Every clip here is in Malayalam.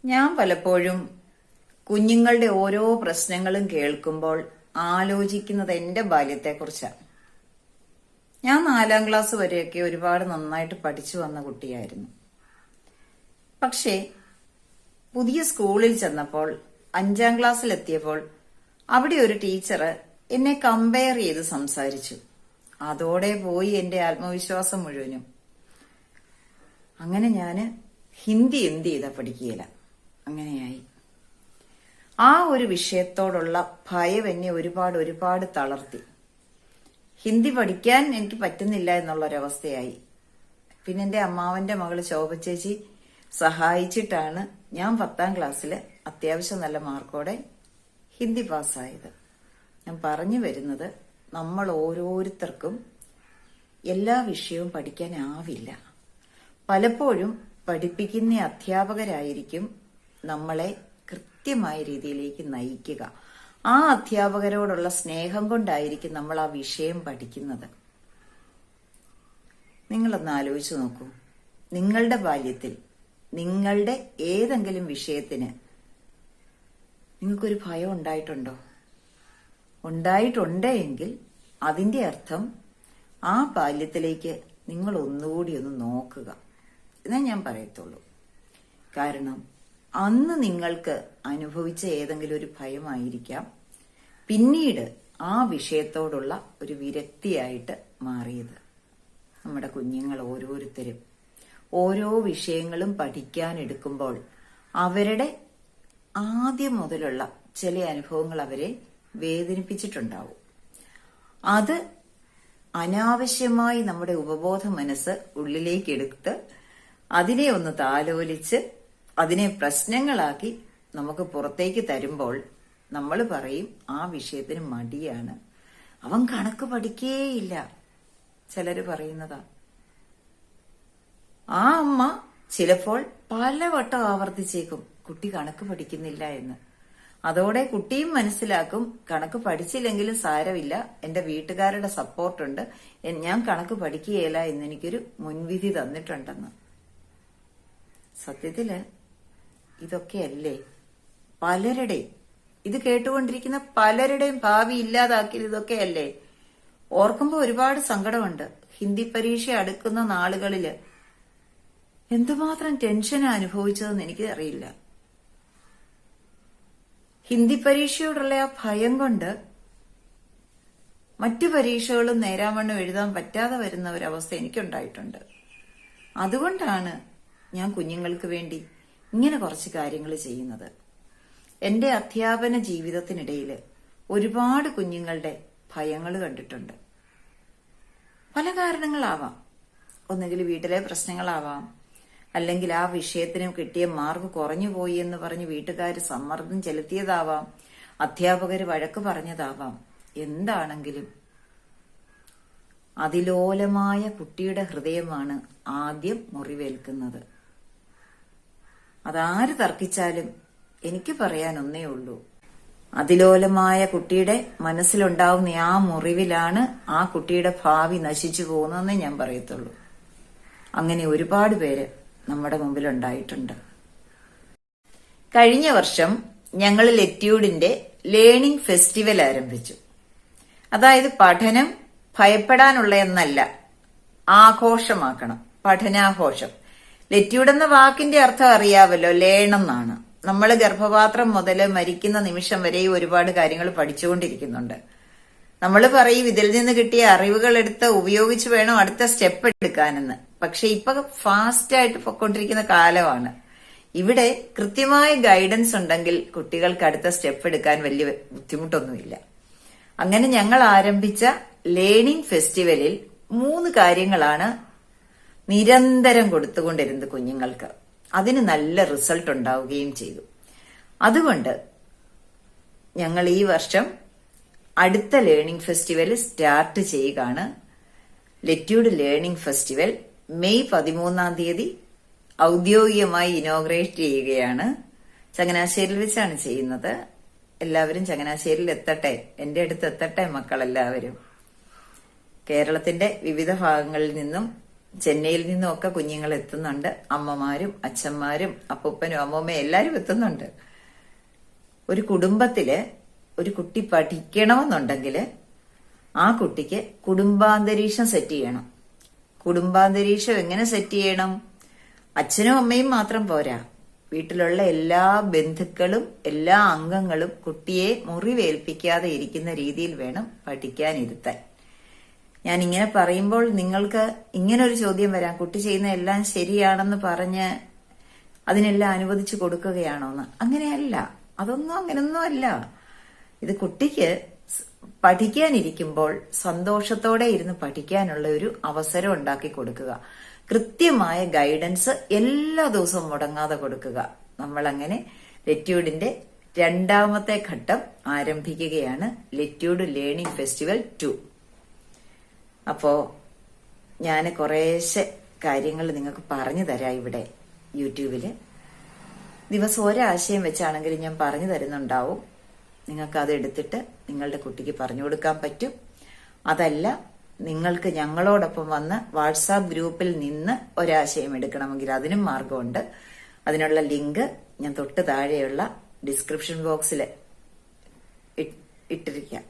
ഞാൻ പലപ്പോഴും കുഞ്ഞുങ്ങളുടെ ഓരോ പ്രശ്നങ്ങളും കേൾക്കുമ്പോൾ ആലോചിക്കുന്നത് എന്റെ ബാല്യത്തെക്കുറിച്ചാണ്. ഞാൻ 4ാം ക്ലാസ് വരെയൊക്കെ ഒരുപാട് നന്നായിട്ട് പഠിച്ചു വന്ന കുട്ടിയായിരുന്നു. പക്ഷേ പുതിയ സ്കൂളിൽ ചെന്നപ്പോൾ 5ാം ക്ലാസ്സിലെത്തിയപ്പോൾ അവിടെ ഒരു ടീച്ചർ എന്നെ കമ്പയർ ചെയ്ത് സംസാരിച്ചു. അതോടെ പോയി എന്റെ ആത്മവിശ്വാസം മുഴുവനും. അങ്ങനെ ഞാന് ഹിന്ദി എന്ത് ചെയ്താ പഠിക്കുകയില്ല, അങ്ങനെയായി. ആ ഒരു വിഷയത്തോടുള്ള ഭയം എന്നെ ഒരുപാട് തളർത്തി. ഹിന്ദി പഠിക്കാൻ എനിക്ക് പറ്റുന്നില്ല എന്നുള്ളൊരവസ്ഥയായി. പിന്നെ എന്റെ അമ്മാവന്റെ മകള് ശോഭ ചേച്ചി സഹായിച്ചിട്ടാണ് ഞാൻ 10ാം ക്ലാസ്സിൽ അത്യാവശ്യം നല്ല മാർക്കോടെ ഹിന്ദി പാസ്സായത്. ഞാൻ പറഞ്ഞു വരുന്നത്, നമ്മൾ ഓരോരുത്തർക്കും എല്ലാ വിഷയവും പഠിക്കാനാവില്ല. പലപ്പോഴും പഠിപ്പിക്കുന്ന അധ്യാപകരായിരിക്കും നമ്മളെ കൃത്യമായ രീതിയിലേക്ക് നയിക്കുക. ആ അധ്യാപകരോടുള്ള സ്നേഹം കൊണ്ടായിരിക്കും നമ്മൾ ആ വിഷയം പഠിക്കുന്നത്. നിങ്ങളൊന്ന് ആലോചിച്ചു നോക്കൂ. നിങ്ങളുടെ ബാല്യത്തിൽ നിങ്ങളുടെ ഏതെങ്കിലും വിഷയത്തിന് നിങ്ങൾക്കൊരു ഭയം ഉണ്ടായിട്ടുണ്ടോ? ഉണ്ടായിട്ടുണ്ടെങ്കിൽ അതിന്റെ അർത്ഥം ആ ബാല്യത്തിലേക്ക് നിങ്ങൾ ഒന്നുകൂടി ഒന്ന് നോക്കുക എന്നേ ഞാൻ പറയത്തുള്ളൂ. കാരണം അന്ന് നിങ്ങൾക്ക് അനുഭവിച്ച ഏതെങ്കിലും ഒരു ഭയമായിരിക്കാം പിന്നീട് ആ വിഷയത്തോടുള്ള ഒരു വിരക്തിയായിട്ട് മാറിയത്. നമ്മുടെ കുഞ്ഞുങ്ങൾ ഓരോരുത്തരും ഓരോ വിഷയങ്ങളും പഠിക്കാൻ എടുക്കുമ്പോൾ അവരുടെ ആദ്യം മുതലുള്ള ചില അനുഭവങ്ങൾ അവരെ വേദനിപ്പിച്ചിട്ടുണ്ടാവും. അത് അനാവശ്യമായി നമ്മുടെ ഉപബോധ മനസ്സ് ഉള്ളിലേക്ക് എടുത്ത് അതിനെ ഒന്ന് താലോലിച്ച് അതിനെ പ്രശ്നങ്ങളാക്കി നമുക്ക് പുറത്തേക്ക് തരുമ്പോൾ നമ്മൾ പറയും ആ വിഷയത്തിന് മടിയാണ്, അവൻ കണക്ക് പഠിക്കേയില്ല. ചിലര് പറയുന്നതാ. ആ അമ്മ ചിലപ്പോൾ പലവട്ടം ആവർത്തിച്ചേക്കും കുട്ടി കണക്ക് പഠിക്കുന്നില്ല എന്ന്. അതോടെ കുട്ടിയും മനസ്സിലാക്കും കണക്ക് പഠിച്ചില്ലെങ്കിലും സാരമില്ല, എന്റെ വീട്ടുകാരുടെ സപ്പോർട്ടുണ്ട്, ഞാൻ കണക്ക് പഠിക്കുകയില്ല എന്നെനിക്കൊരു മുൻവിധി തന്നിട്ടുണ്ടെന്ന്. സത്യത്തില് ഇതൊക്കെയല്ലേ പലരുടെയും, ഇത് കേട്ടുകൊണ്ടിരിക്കുന്ന പലരുടെയും ഭാവി ഇല്ലാതാക്കിയത് ഇതൊക്കെയല്ലേ? ഓർക്കുമ്പോ ഒരുപാട് സങ്കടമുണ്ട്. ഹിന്ദി പരീക്ഷ അടുക്കുന്ന നാളുകളില് എന്തുമാത്രം ടെൻഷനാ അനുഭവിച്ചതെന്ന് എനിക്ക് അറിയില്ല. ഹിന്ദി പരീക്ഷയോടുള്ള ആ ഭയം കൊണ്ട് മറ്റു പരീക്ഷകളും നേരാവണ്ണം എഴുതാൻ പറ്റാതെ വരുന്ന ഒരവസ്ഥ എനിക്കുണ്ടായിട്ടുണ്ട്. അതുകൊണ്ടാണ് ഞാൻ കുഞ്ഞുങ്ങൾക്ക് വേണ്ടി ഇങ്ങനെ കുറച്ച് കാര്യങ്ങൾ ചെയ്യുന്നത്. എന്റെ അധ്യാപന ജീവിതത്തിനിടയിൽ ഒരുപാട് കുഞ്ഞുങ്ങളുടെ ഭയങ്ങൾ കണ്ടിട്ടുണ്ട്. പല കാരണങ്ങളാവാം. ഒന്നുകിൽ വീട്ടിലെ പ്രശ്നങ്ങളാവാം, അല്ലെങ്കിൽ ആ വിഷയത്തിന് കിട്ടിയ മാർക്ക് കുറഞ്ഞു പോയി എന്ന് പറഞ്ഞ് വീട്ടുകാർ സമ്മർദ്ദം ചെലുത്തിയതാവാം, അധ്യാപകർ വഴക്ക് പറഞ്ഞതാവാം. എന്താണെങ്കിലും അതിലോലമായ കുട്ടിയുടെ ഹൃദയമാണ് ആദ്യം മുറിവേൽക്കുന്നത്. അതാര് തർക്കിച്ചാലും എനിക്ക് പറയാൻ ഒന്നേ ഉള്ളൂ, അതിലോലമായ കുട്ടിയുടെ മനസ്സിലുണ്ടാവുന്ന ആ മുറിവിലാണ് ആ കുട്ടിയുടെ ഭാവി നശിച്ചു പോകുന്നതെന്നേ ഞാൻ പറയത്തുള്ളൂ. അങ്ങനെ ഒരുപാട് പേര് നമ്മുടെ മുമ്പിലുണ്ടായിട്ടുണ്ട്. കഴിഞ്ഞ വർഷം ഞങ്ങൾ ലെറ്റ്യൂഡിന്റെ ലേണിംഗ് ഫെസ്റ്റിവൽ ആരംഭിച്ചു. അതായത് പഠനം ഭയപ്പെടാനുള്ള എന്നല്ല, ആഘോഷമാക്കണം, പഠനാഘോഷം. ലെറ്റ്യൂഡ് എന്ന വാക്കിന്റെ അർത്ഥം അറിയാവല്ലോ, ലേണെന്നാണ്. നമ്മൾ ഗർഭപാത്രം മുതൽ മരിക്കുന്ന നിമിഷം വരെ ഒരുപാട് കാര്യങ്ങൾ പഠിച്ചുകൊണ്ടിരിക്കുന്നുണ്ട്. നമ്മൾ പറയും ഇതിൽ നിന്ന് കിട്ടിയ അറിവുകൾ എടുത്ത് ഉപയോഗിച്ച് വേണം അടുത്ത സ്റ്റെപ്പ് എടുക്കാനെന്ന്. പക്ഷെ ഇപ്പൊ ഫാസ്റ്റായിട്ട് പൊയ്ക്കൊണ്ടിരിക്കുന്ന കാലമാണ്. ഇവിടെ കൃത്യമായ ഗൈഡൻസ് ഉണ്ടെങ്കിൽ കുട്ടികൾക്ക് അടുത്ത സ്റ്റെപ്പ് എടുക്കാൻ വലിയ ബുദ്ധിമുട്ടൊന്നുമില്ല. അങ്ങനെ ഞങ്ങൾ ആരംഭിച്ച ലേണിംഗ് ഫെസ്റ്റിവലിൽ 3 കാര്യങ്ങളാണ് നിരന്തരം കൊടുത്തുകൊണ്ടിരുന്നത് കുഞ്ഞുങ്ങൾക്ക്. അതിന് നല്ല റിസൾട്ട് ഉണ്ടാവുകയും ചെയ്തു. അതുകൊണ്ട് ഞങ്ങൾ ഈ വർഷം അടുത്ത ലേണിംഗ് ഫെസ്റ്റിവൽ സ്റ്റാർട്ട് ചെയ്യുകയാണ്. ലെറ്റ്യൂഡ് ലേണിംഗ് ഫെസ്റ്റിവൽ മെയ് 13-ാം തീയതി ഔദ്യോഗികമായി ഇനോഗ്രേറ്റ് ചെയ്യുകയാണ്. ചങ്ങനാശ്ശേരിയിൽ വെച്ചാണ് ചെയ്യുന്നത്. എല്ലാവരും ചങ്ങനാശ്ശേരിയിൽ എത്തട്ടെ, എന്റെ അടുത്ത് എത്തട്ടെ മക്കളെല്ലാവരും. കേരളത്തിന്റെ വിവിധ ഭാഗങ്ങളിൽ നിന്നും ചെന്നൈയിൽ നിന്നുമൊക്കെ കുഞ്ഞുങ്ങൾ എത്തുന്നുണ്ട്. അമ്മമാരും അച്ഛന്മാരും അപ്പൂപ്പനും അമ്മൂമ്മയും എല്ലാരും എത്തുന്നുണ്ട്. ഒരു കുടുംബത്തില് ഒരു കുട്ടി പഠിക്കണമെന്നുണ്ടെങ്കിൽ ആ കുട്ടിക്ക് കുടുംബാന്തരീക്ഷം സെറ്റ് ചെയ്യണം. കുടുംബാന്തരീക്ഷം എങ്ങനെ സെറ്റ് ചെയ്യണം? അച്ഛനും അമ്മയും മാത്രം പോരാ, വീട്ടിലുള്ള എല്ലാ ബന്ധുക്കളും എല്ലാ അംഗങ്ങളും കുട്ടിയെ മുറിവേൽപ്പിക്കാതെ ഇരിക്കുന്ന രീതിയിൽ വേണം പഠിക്കാനിരുത്താൻ. ഞാൻ ഇങ്ങനെ പറയുമ്പോൾ നിങ്ങൾക്ക് ഇങ്ങനെ ഒരു ചോദ്യം വരാം, കുട്ടി ചെയ്യുന്ന എല്ലാം ശരിയാണെന്ന് പറഞ്ഞ് അതിനെല്ലാം അനുവദിച്ചു കൊടുക്കുകയാണോന്ന്. അങ്ങനെയല്ല, അതൊന്നും അങ്ങനൊന്നും അല്ല. ഇത് കുട്ടിക്ക് പഠിക്കാനിരിക്കുമ്പോൾ സന്തോഷത്തോടെ ഇരുന്ന് പഠിക്കാനുള്ള ഒരു അവസരം ഉണ്ടാക്കി കൊടുക്കുക. കൃത്യമായ ഗൈഡൻസ് എല്ലാ ദിവസവും മുടങ്ങാതെ കൊടുക്കുക. നമ്മൾ അങ്ങനെ ലെറ്റ്യൂഡിന്റെ 2ാമത്തെ ഘട്ടം ആരംഭിക്കുകയാണ്, ലെറ്റ്യൂഡ് ലേണിംഗ് ഫെസ്റ്റിവൽ 2. അപ്പോ ഞാൻ കുറേശ്ശെ കാര്യങ്ങൾ നിങ്ങൾക്ക് പറഞ്ഞു തരാം. ഇവിടെ യൂട്യൂബില് ദിവസം ഒരാശയം വെച്ചാണെങ്കിലും ഞാൻ പറഞ്ഞു തരുന്നുണ്ടാവും. നിങ്ങൾക്ക് അത് എടുത്തിട്ട് നിങ്ങളുടെ കുട്ടിക്ക് പറഞ്ഞു കൊടുക്കാൻ പറ്റും. അതല്ല, നിങ്ങൾക്ക് ഞങ്ങളോടൊപ്പം വന്ന് വാട്സാപ്പ് ഗ്രൂപ്പിൽ നിന്ന് ഒരാശയം എടുക്കണമെങ്കിൽ അതിനും മാർഗമുണ്ട്. അതിനുള്ള ലിങ്ക് ഞാൻ തൊട്ട് താഴെയുള്ള ഡിസ്ക്രിപ്ഷൻ ബോക്സിൽ ഇട്ടിരിക്കാം.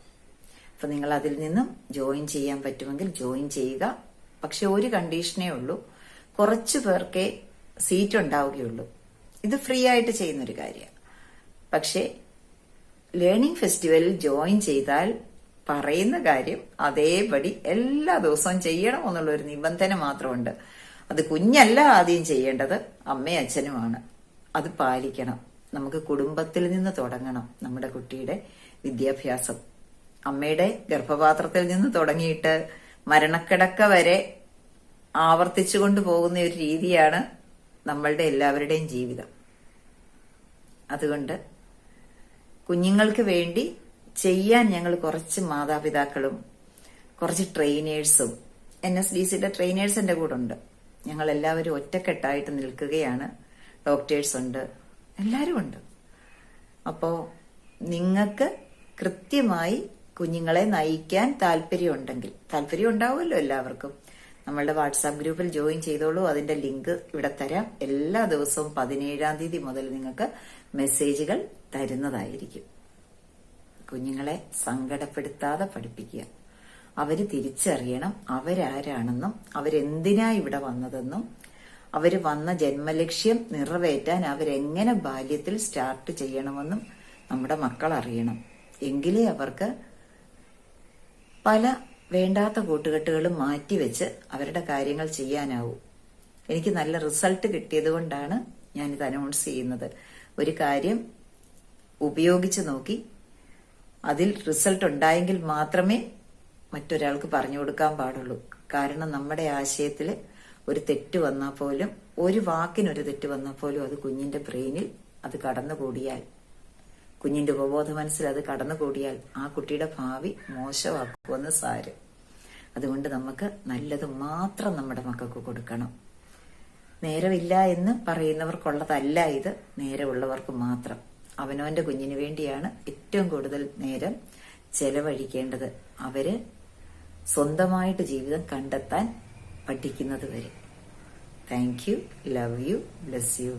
അപ്പൊ നിങ്ങൾ അതിൽ നിന്നും ജോയിൻ ചെയ്യാൻ പറ്റുമെങ്കിൽ ജോയിൻ ചെയ്യുക. പക്ഷെ ഒരു കണ്ടീഷനേ ഉള്ളൂ, കുറച്ചു പേർക്കേ സീറ്റ് ഉണ്ടാവുകയുള്ളൂ. ഇത് ഫ്രീ ആയിട്ട് ചെയ്യുന്നൊരു കാര്യമാണ്. പക്ഷെ ലേണിംഗ് ഫെസ്റ്റിവലിൽ ജോയിൻ ചെയ്താൽ പറയുന്ന കാര്യം അതേപടി എല്ലാ ദിവസവും ചെയ്യണം എന്നുള്ള ഒരു നിബന്ധന മാത്രമുണ്ട്. അത് കുഞ്ഞല്ല ആദ്യം ചെയ്യേണ്ടത്, അമ്മയും അച്ഛനുമാണ്. അത് പാലിക്കണം. നമുക്ക് കുടുംബത്തിൽ നിന്ന് തുടങ്ങണം നമ്മുടെ കുട്ടിയുടെ വിദ്യാഭ്യാസം. അമ്മയുടെ ഗർഭപാത്രത്തിൽ നിന്ന് തുടങ്ങിയിട്ട് മരണക്കിടക്ക വരെ ആവർത്തിച്ചുകൊണ്ട് പോകുന്ന ഒരു രീതിയാണ് നമ്മളുടെ എല്ലാവരുടെയും ജീവിതം. അതുകൊണ്ട് കുഞ്ഞുങ്ങൾക്ക് വേണ്ടി ചെയ്യാൻ ഞങ്ങൾ കുറച്ച് മാതാപിതാക്കളും കുറച്ച് ട്രെയിനേഴ്സും NSDCയുടെ ട്രെയിനേഴ്സ് എന്റെ കൂടെ ഉണ്ട്. ഞങ്ങൾ എല്ലാവരും ഒറ്റക്കെട്ടായിട്ട് നിൽക്കുകയാണ്. ഡോക്ടേഴ്സ് ഉണ്ട്, എല്ലാവരും ഉണ്ട്. അപ്പോ നിങ്ങൾക്ക് കൃത്യമായി കുഞ്ഞുങ്ങളെ നയിക്കാൻ താല്പര്യം ഉണ്ടാവുമല്ലോ എല്ലാവർക്കും, നമ്മളുടെ വാട്സാപ്പ് ഗ്രൂപ്പിൽ ജോയിൻ ചെയ്തോളൂ. അതിന്റെ ലിങ്ക് ഇവിടെ തരാം. എല്ലാ ദിവസവും 17-ാം തീയതി മുതൽ നിങ്ങൾക്ക് മെസ്സേജുകൾ തരുന്നതായിരിക്കും. കുഞ്ഞുങ്ങളെ സങ്കടപ്പെടുത്താതെ പഠിപ്പിക്കുക. അവര് തിരിച്ചറിയണം അവരാരാണെന്നും അവരെന്തിനാ ഇവിടെ വന്നതെന്നും അവര് വന്ന ജന്മലക്ഷ്യം നിറവേറ്റാൻ അവരെങ്ങനെ ബാല്യത്തിൽ സ്റ്റാർട്ട് ചെയ്യണമെന്നും നമ്മുടെ മക്കൾ അറിയണം. എങ്കിലേ അവർക്ക് പല വേണ്ടാത്ത കൂട്ടുകെട്ടുകളും മാറ്റിവെച്ച് അവരുടെ കാര്യങ്ങൾ ചെയ്യാനാവൂ. എനിക്ക് നല്ല റിസൾട്ട് കിട്ടിയത് കൊണ്ടാണ് ഞാനിത് അനൗൺസ് ചെയ്യുന്നത്. ഒരു കാര്യം ഉപയോഗിച്ച് നോക്കി അതിൽ റിസൾട്ട് ഉണ്ടായെങ്കിൽ മാത്രമേ മറ്റൊരാൾക്ക് പറഞ്ഞു കൊടുക്കാൻ പാടുള്ളൂ. കാരണം നമ്മുടെ ആശയത്തിൽ ഒരു തെറ്റ് വന്നാൽ പോലും, ഒരു വാക്കിനൊരു തെറ്റ് വന്നാൽ പോലും അത് കുഞ്ഞിന്റെ ബ്രെയിനിൽ അത് കടന്നുകൂടിയാൽ, കുഞ്ഞിന്റെ ഉപബോധ മനസ്സിൽ അത് കടന്നുകൂടിയാൽ ആ കുട്ടിയുടെ ഭാവി മോശമാക്കുമെന്ന് സാരം. അതുകൊണ്ട് നമുക്ക് നല്ലത് മാത്രം നമ്മുടെ മക്കൾക്ക് കൊടുക്കണം. നേരമില്ല എന്ന് പറയുന്നവർക്കുള്ളതല്ല ഇത്, നേരമുള്ളവർക്ക് മാത്രം. അവനവന്റെ കുഞ്ഞിന് വേണ്ടിയാണ് ഏറ്റവും കൂടുതൽ നേരം ചെലവഴിക്കേണ്ടത്. അവര് സ്വന്തമായിട്ട് ജീവിതം കണ്ടെത്താൻ പഠിക്കുന്നത് വരെ. Thank you, love you, bless you.